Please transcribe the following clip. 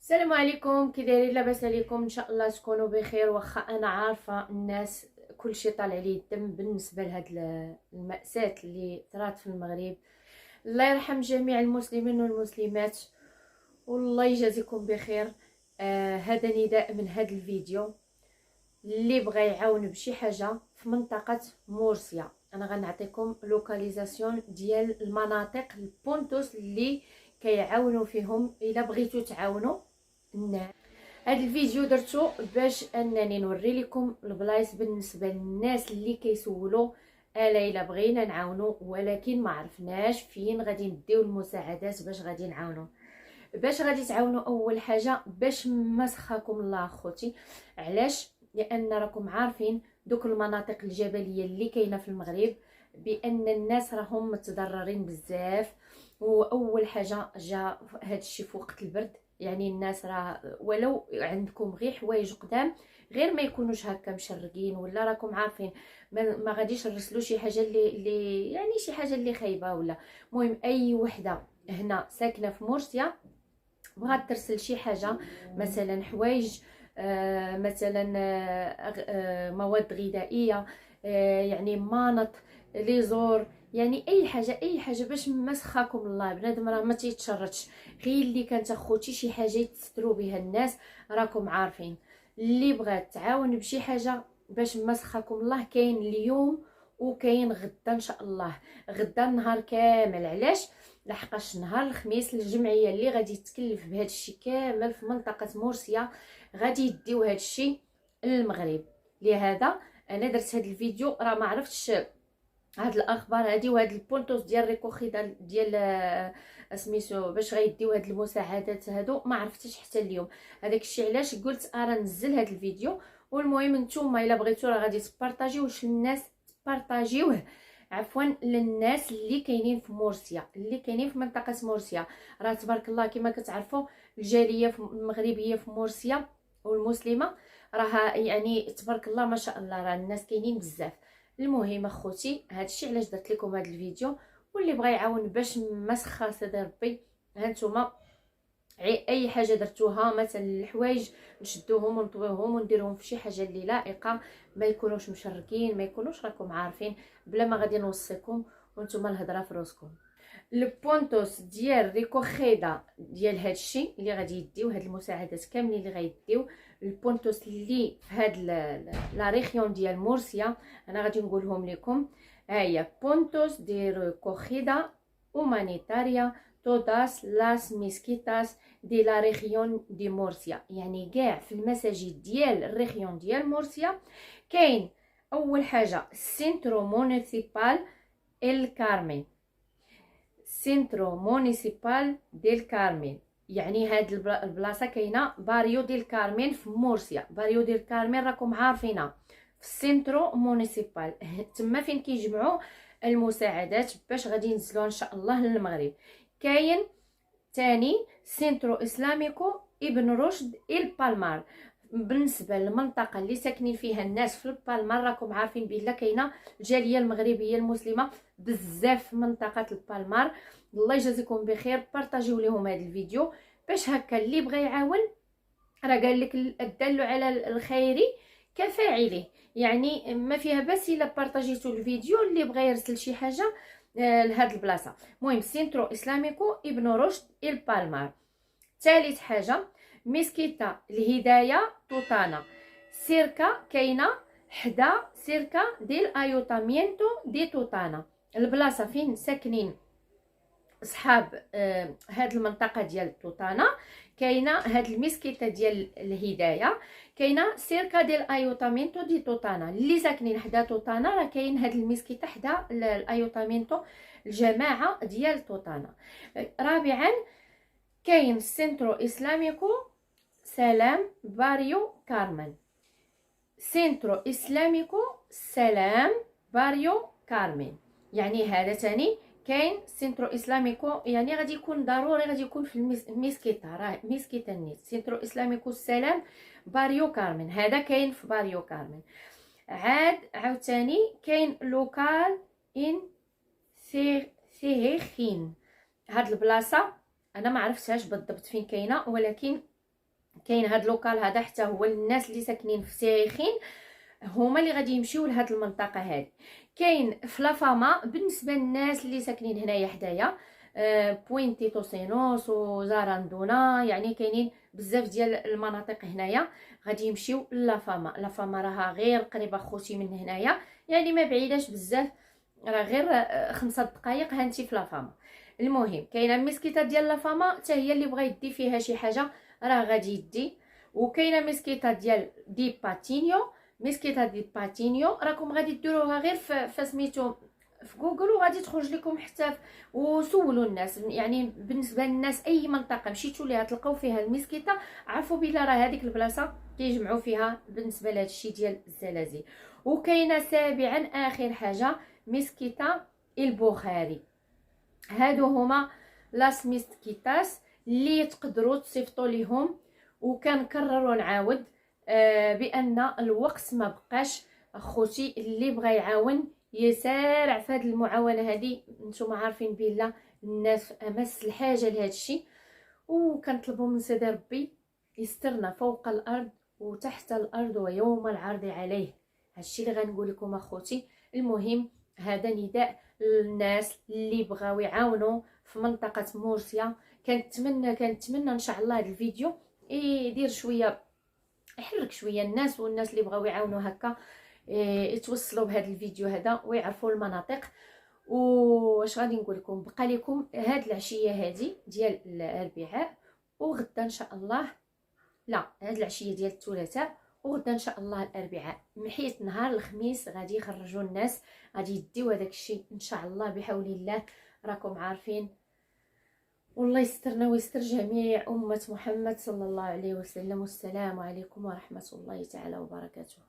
السلام عليكم، كي دايرين؟ لاباس عليكم؟ ان شاء الله تكونوا بخير. واخا انا عارفه الناس كلشي طالع ليه الدم بالنسبه لهاد المأساة اللي طرات في المغرب. الله يرحم جميع المسلمين والمسلمات والله يجازيكم بخير. هذا نداء من هذا الفيديو اللي بغى يعاون بشي حاجه في منطقه مورسيا. انا غنعطيكم لوكاليزاسيون ديال المناطق البونتوس اللي كيعاونوا فيهم الا بغيتو تعاونوا الناس. هذا الفيديو درتو باش انني نوري لكم البلايص بالنسبه للناس اللي كيسولوا الا بغينا نعاونوا ولكن ما عرفناش فين غادي نديو المساعدات باش غادي نعاونوا. باش غادي تعاونوا اول حاجه باش ما سخاكم الله اخوتي. علاش؟ لان راكم عارفين دوك المناطق الجبليه اللي كاينه في المغرب بان الناس راهم متضررين بزاف. واول حاجه جا هذا الشيء في وقت البرد، يعني الناس راه ولو عندكم غير حوايج قدام غير ما يكونوش هكا مشرقين ولا راكم عارفين ما غاديش نرسلوا شي حاجه اللي يعني شي حاجه اللي خايبه ولا. المهم اي وحده هنا ساكنه في مرسيا بغات ترسل شي حاجه، مثلا حوايج، مثلا مواد غذائيه، يعني مانط، لي زور، يعني اي حاجه باش ما سخاكم الله. بنادم راه ما تيتشرطش، غير اللي كانت اخوتي شي حاجه يتستروا بها الناس. راكم عارفين اللي بغات تعاون بشي حاجه باش ما سخاكم الله كاين اليوم وكاين غدا ان شاء الله. غدا النهار كامل. علاش؟ لحقاش نهار الخميس الجمعيه اللي غادي تكلف بهذا الشيء كامل في منطقه مرسيا غادي يديو هذا الشيء للمغرب. لهذا انا درت هذا الفيديو. راه ما عرفتش هاد الاخبار هادي وهاد البونتوس ديال ريكوخيدا ديال سميتو باش غيديو هاد المساعدات هادو، ما عرفتش حتى اليوم. هذاك الشيء علاش قلت ارا نزل هاد الفيديو. والمهم نتوما الا بغيتو راه غادي تبارطاجيوش للناس، تبارطاجيوه عفوا للناس اللي كاينين في مرسيا، اللي كاينين في منطقه مرسيا. راه تبارك الله كما كتعرفوا الجاليه المغربيه في مرسيا والمسلمه راها يعني تبارك الله ما شاء الله، راه الناس كاينين بزاف. المهم اخوتي هادشي علاش درت لكم هذا الفيديو. واللي بغى يعاون باش ما سخا سيدي ربي، هانتوما اي حاجه درتوها مثلا الحوايج نشدوهم ونطويوهم ونديرهم في شي حاجه اللي لائقه، ما يكونوش مشركين، ما يكونوش راكم عارفين بلا ما غادي نوصيكم وانتم الهضره في راسكم. البونتوس ديال ريكوخيدا ديال هادشي اللي غادي يديو هاد المساعدات كاملين اللي غيديو البونتوس اللي في هاد لا ريخيون ديال مورسيا. انا غادي نقولهم لكم. هيا بونتوس دي ريكوخيدا humanitaria todas las mezquitas de la región de مورسيا، يعني كاع في المساجد ديال الريخيون ديال مورسيا كاين. اول حاجه سنترو مونيسيبال الكارمين، سنترو مونيسيبال ديال كارمين، يعني هاد البلاصه كاينه باريو ديال كارمين في مورسيا. باريو ديال كارمين راكم عارفينها في السنترو مونيسيبال، تما فين كيجمعوا المساعدات باش غادي ينزلوا ان شاء الله للمغرب. كاين تاني سنترو اسلاميكو ابن رشد البالمار. بالنسبه للمنطقه اللي ساكنين فيها الناس في البالمار راكم عارفين بلا كاينه الجاليه المغربيه المسلمه بزاف في منطقه البالمار. الله يجازيكم بخير، بارطاجيو لهم هذا الفيديو باش هكا اللي بغى يعاون راه قال لك الدل على الخير كفاعله، يعني ما فيها بس الا بارطاجيتو الفيديو اللي بغى يرسل شي حاجه لهاد البلاصه. المهم سنترو اسلاميكو ابن رشد البالمار. ثالث حاجه مسكيتا الهدايه توتانا، سيركا كاينه حدا سيركا ديال ايوتامينتو دي توتانا. البلاصه فين ساكنين اصحاب هاد المنطقه ديال توتانا كاينه هاد المسكيته ديال الهدايه، كاينه سيركا ديال ايوتامينتو دي توتانا. اللي ساكنين حدا توتانا راه كاين هاد المسكيته حدا الايوتامينتو الجماعه ديال توتانا. رابعا كاين سنترو اسلاميكو سلام باريو كارمن، سنترو اسلاميكو سلام باريو كارمن، يعني هذا تاني كاين سنترو اسلاميكو، يعني غادي يكون ضروري غادي يكون في الميسكيتا، راه ميسكيتا النيت سنترو اسلاميكو السلام باريو كارمن، هذا كاين في باريو كارمن. عاوتاني كاين لوكال ان سيهيخين. هاد البلاصه انا ما عرفتهاش بالضبط فين كاينه، ولكن كاين هاد لوكال هذا حتى هو الناس اللي ساكنين في سيخين هما اللي غادي يمشيو لهاد المنطقه هذه. كاين في لافاما بالنسبه للناس اللي ساكنين هنايا حدايا بوينتي توسينوس وزاراندونا، يعني كاينين بزاف ديال المناطق هنايا غادي يمشيو لافاما. لافاما راها غير قريبه خوتي من هنايا، يعني ما بعيداش بزاف، راه غير 5 دقائق هانتي في لافاما. المهم كاينه ميسكيتا ديال لافاما حتى هي اللي بغى يدي فيها شي حاجه راه غادي يدي. وكاينه ميسكيتا ديال دي باتينيو. ميسكيتا دي باتينيو راكم غادي ديروها غير في سميتو في جوجل وغادي تخرج لكم حتى وسولوا الناس. يعني بالنسبه للناس اي منطقه مشيتوا ليها تلقاو فيها الميسكيتا عرفوا بلا راه هذيك البلاصه كيجمعوا فيها بالنسبه لهذا الشيء ديال الزلازل. وكاينه سابعا اخر حاجه ميسكيتا البخاري. هادو هما لاس ميسكيتاس اللي تقدروا تصيفطوا ليهم. وكنكرر ونعاود بان الوقت ما بقاش. اخوتي اللي بغى يعاون يسارع في هذه المعاونه هذه، نتوما عارفين بلا الناس امس الحاجه لهذا الشيء. وكنطلبوا من سيدي ربي يسترنا فوق الارض وتحت الارض ويوم العرض عليه. هادشي اللي غنقول لكم اخوتي. المهم هذا نداء للناس اللي بغاو يعاونوا في منطقه مرسيا. كنتمنى ان شاء الله هذا الفيديو يدير شويه، يحرك شويه الناس، والناس اللي بغاو يعاونوا هكا يتوصلوا بهذا الفيديو هذا ويعرفوا المناطق. واش غادي نقول لكم، بقى لكم هاد العشيه هذه ديال الاربعاء وغدا ان شاء الله، لا هاد العشيه ديال الثلاثاء وغدا ان شاء الله الاربعاء، حيت نهار الخميس غادي يخرجوا الناس غادي يديو هذاك الشيء ان شاء الله بحول الله. راكم عارفين. والله يسترنا ويستر جميع أمة محمد صلى الله عليه وسلم. والسلام عليكم ورحمة الله تعالى وبركاته.